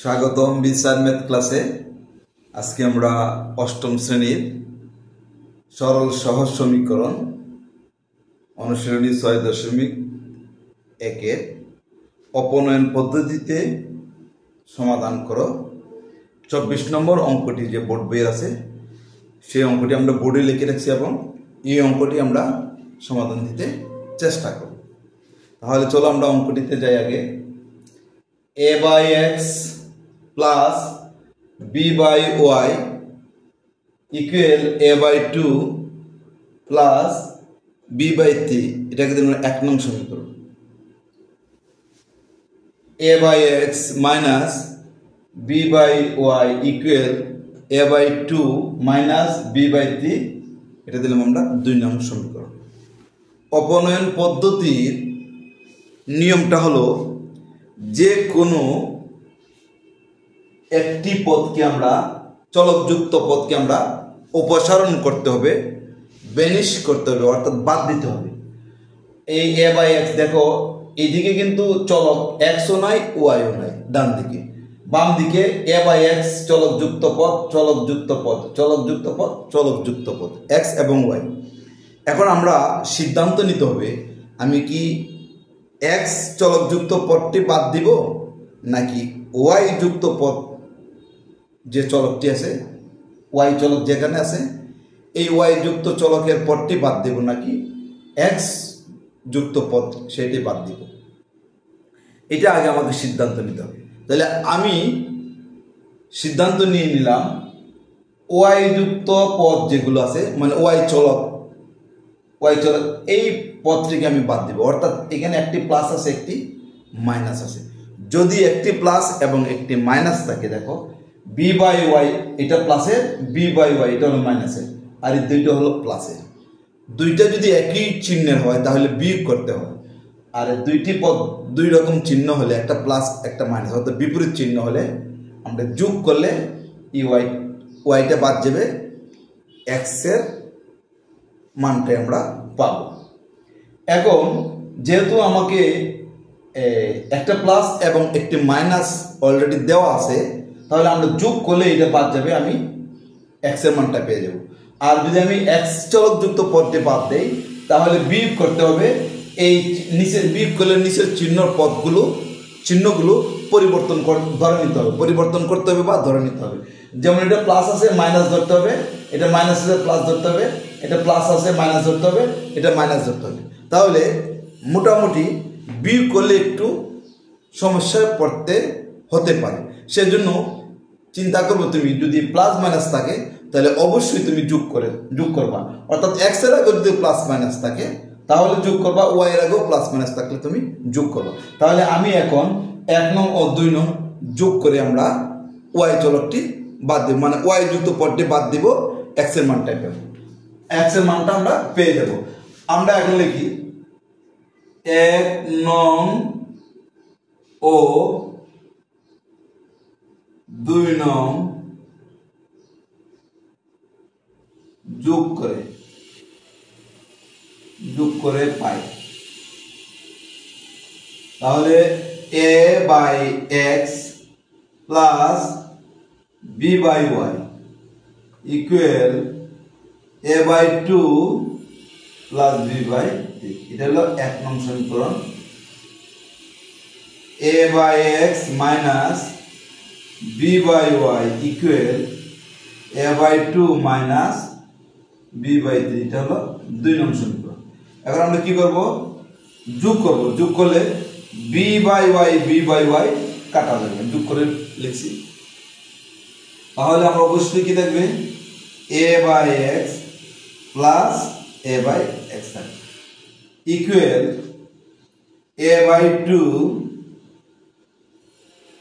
স্বাগতম বিসার ম্যাথ ক্লাসে। আজকে আমরা অষ্টম শ্রেণীর সরল সহজ সমীকরণ অনুশীলনী 6.1 অপনয়ন পদ্ধতিতে সমাধান করো 24 নম্বর অঙ্কটি যে বোর্ড বইয়ের আছে সেই অঙ্কটি আমরা বোর্ডে লিখে রাখছি এবং এই অঙ্কটি আমরা সমাধান দিতে চেষ্টা করব। তাহলে চলো আমরা অঙ্কটিতে যাই। আগে a/x plus b/y equal a/2 plus b/3, এটাকে আমরা 1 নং সমীকরণ। a/x minus b/y equal a/2 minus b/3, এটা দিলাম আমরা 2 নং সমীকরণ। অপনয়ন পদ্ধতির নিয়মটা হলো যে কোনো একটি পদকে আমরা চলকযুক্ত পদকে আমরা অপসারণ করতে হবে, বেনিশ করতে হবে, অর্থাৎ বাদ দিতে হবে। এই a/x দেখো এইদিকে কিন্তু চলক xও নাই yও নাই, ডান দিকে। বাম দিকে a/x চলকযুক্ত পদ, চলকযুক্ত পদ, চলকযুক্ত পদ, চলকযুক্ত পদ, x এবং y। এখন আমরা সিদ্ধান্ত নিতে হবে আমি কি x চলকযুক্ত পদটি বাদ দিব নাকি y যুক্ত পদ যে চলকটি আছে, y চলক যেখানে আছে এই y যুক্ত চলকের পদটি বাদ দেব নাকি x যুক্ত পদ সেটি বাদ দিব। এটা আগে আমাকে সিদ্ধান্ত নিতে হবে। তাহলে আমি সিদ্ধান্ত নিয়ে নিলাম y যুক্ত পদ যেগুলো আছে, মানে y চলক এই পদটিকে আমি বাদ দিব। অর্থাৎ এখানে একটি প্লাস আছে একটি মাইনাস আছে। যদি একটি প্লাস এবং একটি মাইনাস থাকে, দেখো b/y এটা প্লাসের, b/y এটা হলো মাইনাসের, আর এই দুইটা হলো প্লাসের। দুইটা যদি একই চিহ্নের হয় তাহলে বিয়োগ করতে হয়। আর দুইটি পদ দুই রকম চিহ্ন হলে, একটা প্লাস একটা মাইনাস, অর্থাৎ বিপরীত চিহ্ন হলে আমরা যোগ করলে এই ওয়াইটা বাদ যাবে, এক্স এর মানটাই আমরা পাব। এখন যেহেতু আমাকে একটা প্লাস এবং একটি মাইনাস অলরেডি দেওয়া আছে, তাহলে আমরা যোগ করলে এটা বাদ যাবে, আমি এক্স এর মানটা পেয়ে যাব। আর যদি আমি এক্স চলকযুক্ত পদটি বাদ দেই তাহলে বিয়োগ করতে হবে। এই নিচের বিয়োগ করলে নিচের চিহ্নগুলো পরিবর্তন ধরে নিতে হবে, পরিবর্তন করতে হবে বা ধরে নিতে হবে। যেমন এটা প্লাস আছে মাইনাস ধরতে হবে, এটা মাইনাস আছে প্লাস ধরতে হবে, এটা প্লাস আছে মাইনাস ধরতে হবে, এটা মাইনাস ধরতে হবে। তাহলে মোটামুটি বিয়োগ করলে একটু সমস্যায় পড়তে হতে পারে। সেজন্য চিন্তা করবো তুমি যদি প্লাস মাইনাস থাকে তাহলে অবশ্যই তুমি যোগ করবা। অর্থাৎ এক্স এর আগে যদি প্লাস মাইনাস থাকে তাহলে যোগ করবা, ওয়াই এর আগেও প্লাস মাইনাস থাকলে তুমি যোগ করবা। তাহলে আমি এখন 1 নং ও 2 নং যোগ করে আমরা ওয়াই চলকটি বাদ দেব, মানে ওয়াই যুক্ত পদটি বাদ দিব, এক্স এর মানটা পাবো, এক্স এর মানটা আমরা পেয়ে যাব। আমরা এখন লিখি 1 নং ও 2 নং যোগ করে পাই। তাহলে a/x plus b/y equal a/2 plus b/3, এটা হলো 1 নং সমীকরণ। a/x minus b/y equal a/2 minus b/3, এটা হলো 2 নং সমীকরণ। এখন আমরা কি করব? যোগ করব। যোগ করলে b/y কাটা যাবে, যোগ করে লিখছি। তাহলে আমরা অবশ্যই কি দেখবে a/x plus a/x equal a/2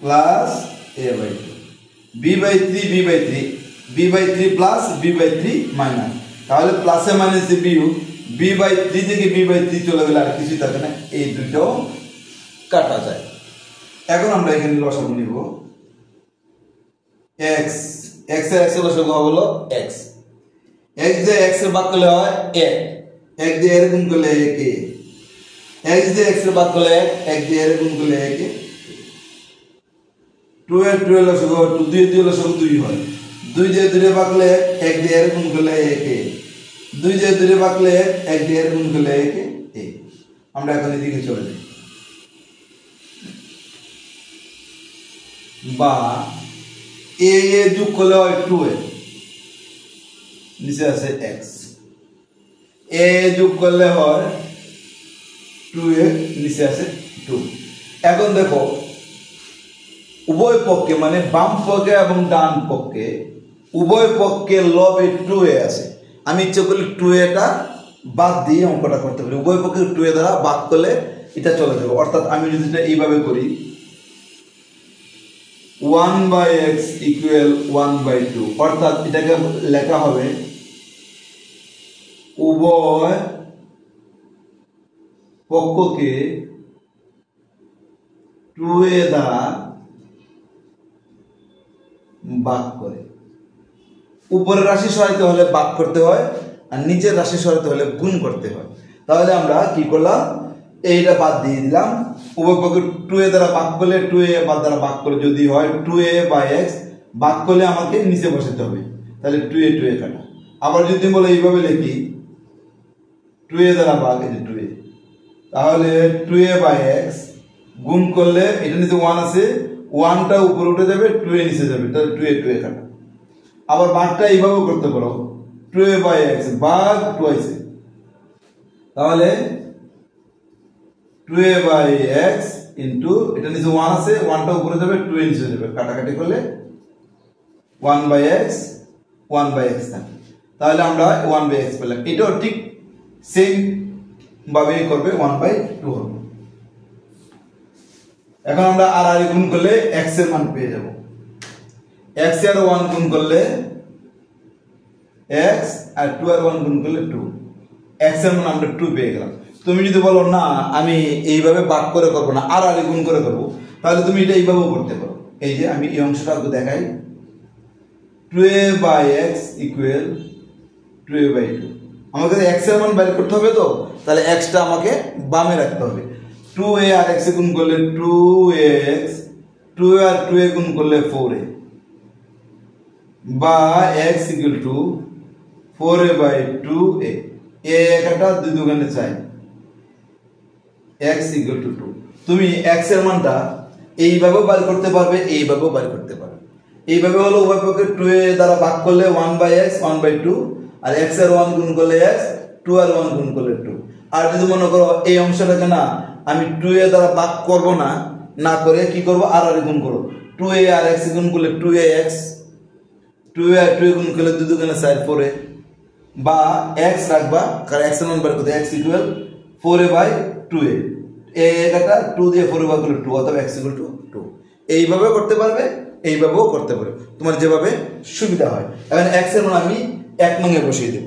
plus a/2, b/3 plus b/3 minus. তাহলে প্লাসে মাইনাসে বিয়োগ, b/3 থেকে b/3 চলে গেলে আর কিছুই থাকে না, এই দুটো কাটা যায়। এখন আমরা এখানে লসাগু নিব। x এর লসাগু হলো x দিয়ে x এর ভাগ করলে হয় 1 দিয়ে এরকম করলে 1, x দিয়ে x এর ভাগ করলে 1 দিয়ে এরকম করলে 1, 2 এর 2 এর লসাগু 2 দিয়ে 2 লসাগু 2 হয় 2 দিয়ে 2 এর ভাগলে 1 দিয়ে এর গুণ করলে 1 2 দিয়ে 2 এর ভাগলে 1 দিয়ে এর গুণ করলে 1 আমরা এখন এদিকে চলে যাই বা a যোগ করলে হয় 2a নিচে আছে x a যোগ করলে হয় 2a নিচে আছে 2 এখন দেখো উভয় পক্ষে মানে বাম পক্ষে এবং ডান পক্ষে উভয় পক্ষে লবে 2a আছে আমি ইচ্ছে করলে 2a টা বাদ দিয়ে অঙ্কটা করতে পারি উভয় পক্ষে 2a দ্বারা ভাগ করলে এটা চলে যাবে অর্থাৎ আমি যদি এটা এইভাবে করি 1/x equal 1/2 অর্থাৎ এটাকে লেখা হবে উভয় পক্ষকে 2a দ্বারা ভাগ করে উপরের রাশি সহায়তা হলে ভাগ করতে হয় আর নিচের রাশি সহায়তা হলে গুণ করতে হয় তাহলে আমরা কি করলাম এইটা বাদ দিয়ে দিলাম উভয় পক্ষে 2a দ্বারা ভাগ করলে 2a বাদ দ্বারা ভাগ করে যদি হয় 2a/x ভাগ করলে আমাকে নিচে বসাতে হবে তাহলে 2a কাটা আবার যদি বলে এইভাবে লিখি 2a দ্বারা ভাগ এই যে 2a তাহলে 2a/x গুণ করলে এটা নিচে 1 আছে 1টা উপরে উঠে যাবে 2a নিচে যাবে তাহলে 2a কাটা আবার ভাগটা এইভাবে করতে পারো 2a/x ভাগ 2a তাহলে 2a/x ইনটু এটা নিচে 1 আছে 1টা উপরে যাবে 2a নিচে যাবে কাটাকাটি করলে 1/x থাকে তাহলে আমরা 1/x পেলাম এটাও ঠিক সেম ভাবে করবে 1/2 হবে এখন আমরা আর গুণ করলে x এর মান পেয়ে যাব x এর 1 গুণ করলে x আর 2 এর 1 গুণ করলে 2 x এর মান আমরা 2 পেয়ে গেলাম তুমি যদি বলো না আমি এইভাবে ভাগ করে করব না আর গুণ করে করব তাহলে তুমি এটা এইভাবেও করতে পারো এই যে আমি এই অংশটা দেখাই 2a/x equal 2a/2 আমাকে x এর মান বের করতে হবে তো তাহলে x টা আমাকে বামে রাখতে হবে 2a আর x গুণ করলে 2x 2a আর 2a গুণ করলে 4a বা x equal to 4a/2a a একটা 2 দুগুণে 4 x equal to 2 তুমি x এর মানটা এইভাবেও বের করতে পারবে এইভাবেও বের করতে পারবে এইভাবে হলো উভয় পক্ষে 2a দ্বারা ভাগ করলে 1/x 1/2 আর x এর 1 গুণ করলে x 2 এর 1 গুণ করলে 2 আর যদি মনে করো এই অংশটাকে না আমি 2a দ্বারা ভাগ করব না করে কি করব আর গুণ করব 2a আর x গুণ করলে 2ax 2a আর 2a গুণ করলে 2 দুগুণে 4 4a বা x রাখবা কারণ x এর মান বের করতে x equal 4a/2a a কাটা 2 দিয়ে 4 ভাগ করলে 2 অথবা x equal to 2 এইভাবে করতে পারবে এইভাবেও করতে পারবে তোমার যেভাবে সুবিধা হয় এখন x এর মান আমি 1 নং এ বসিয়ে দেব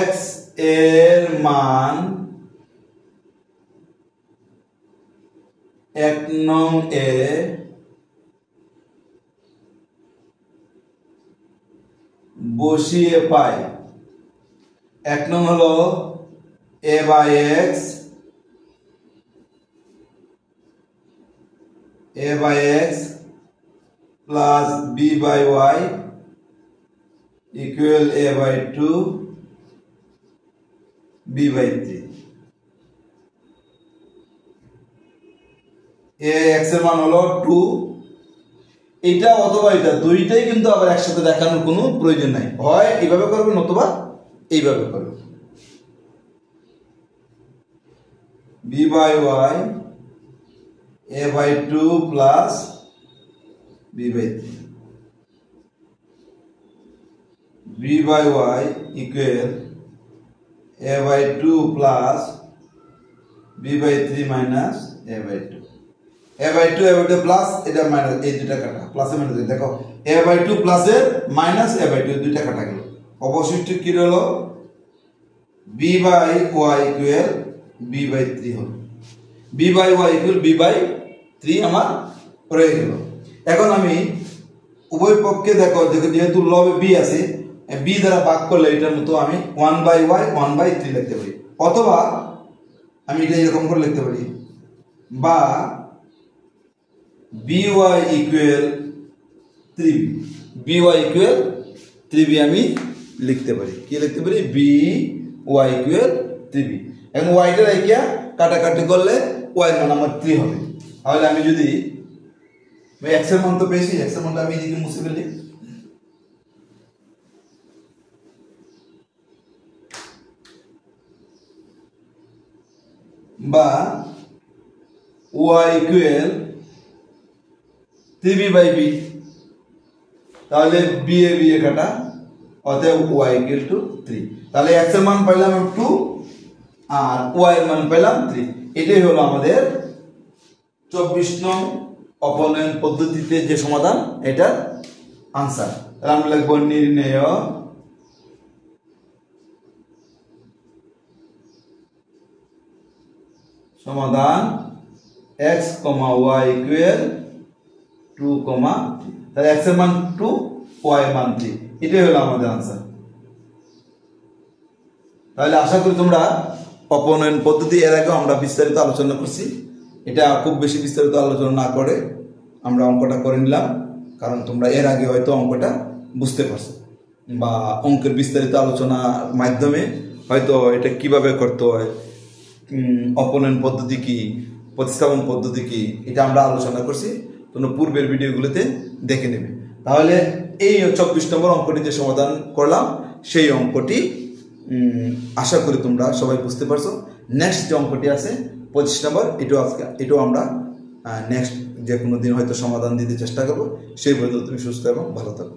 x এর মান 1 নং এ বসিয়ে পাই 1 নং হলো a/x plus b/y equal a/2 b/3 x এর মান হলো 2 এটা অথবা এটা দুইটাই কিন্তু আবার একসাথে দেখানোর কোনো প্রয়োজন নাই হয় এইভাবে করবে অথবা এইভাবে করবে b/y a/2 plus b/3 b/y equal a/2 plus b/3 minus a/2 a/2 a/2 plus এটা মাইনাস এই দুটো কাটা প্লাসে মাইনাসে দেখো a/2 প্লাস এর মাইনাস a/2 দুটো কাটা গেল অবশিষ্ট কি হলো b/y equal b/3 হলো b/y equal b/3 আমার রয়ে গেল এখন আমি উভয় পক্ষে দেখো যেহেতু লবে বি আছে, বি দ্বারা ভাগ করলে এটার মতো আমি 1/y 1/3 লিখতে পারি, অথবা আমি এটা এরকম করে লিখতে পারি, বা by equal 3b, by equal 3b আমি লিখতে পারি। কি লিখতে পারি? by equal 3b। এখন ওয়াইটা রাখিয়া কাটাকাটি করলে ওয়াই এর মান আমার 3 হবে। তাহলে আমি যদি এক্স এর মান তো পেয়েছি, এক্স এর মানটা আমি এদিকে মুছে ফেলি, বা y ইকুয়াল 3b/b, তাহলে b এ b এ কাটা, অতএব y ইকুয়াল টু 3। তাহলে x এর মান পাইলাম 2 আর y এর মান পাইলাম 3। এটাই হলো আমাদের 24 নং অপনয়ন পদ্ধতিতে যে সমাধান, এটার আনসার। তাহলে আমরা লিখব নির্ণেয় সমাধান x, y ইকুয়াল 2, 3। তাহলে x এর মান 2, y এর মান 3, এটাই হলো আমাদের আনসার। তাহলে আশা করি তোমরা অপনয়ন পদ্ধতি এর আগে আমরা বিস্তারিত আলোচনা করছি, এটা খুব বেশি বিস্তারিত আলোচনা না করে আমরা অঙ্কটা করে নিলাম, কারণ তোমরা এর আগে হয়তো অঙ্কটা বুঝতে পারছো, বা অঙ্কের বিস্তারিত আলোচনার মাধ্যমে হয়তো এটা কিভাবে করতে হয়, অপনয়ন পদ্ধতি কি, প্রতিস্থাপন পদ্ধতি কি, এটা আমরা আলোচনা করছি, তোমরা পূর্বের ভিডিওগুলোতে দেখে নেবে। তাহলে এই 24 নম্বর অঙ্কটি যে সমাধান করলাম, সেই অঙ্কটি আশা করি তোমরা সবাই বুঝতে পারছো। নেক্সট যে অঙ্কটি আছে 25 নম্বর, এটাও আমরা নেক্সট যে কোনো দিন হয়তো সমাধান দিতে চেষ্টা করবো। সেই পর্যন্ত তুমি সুস্থ এবং ভালো থাকো।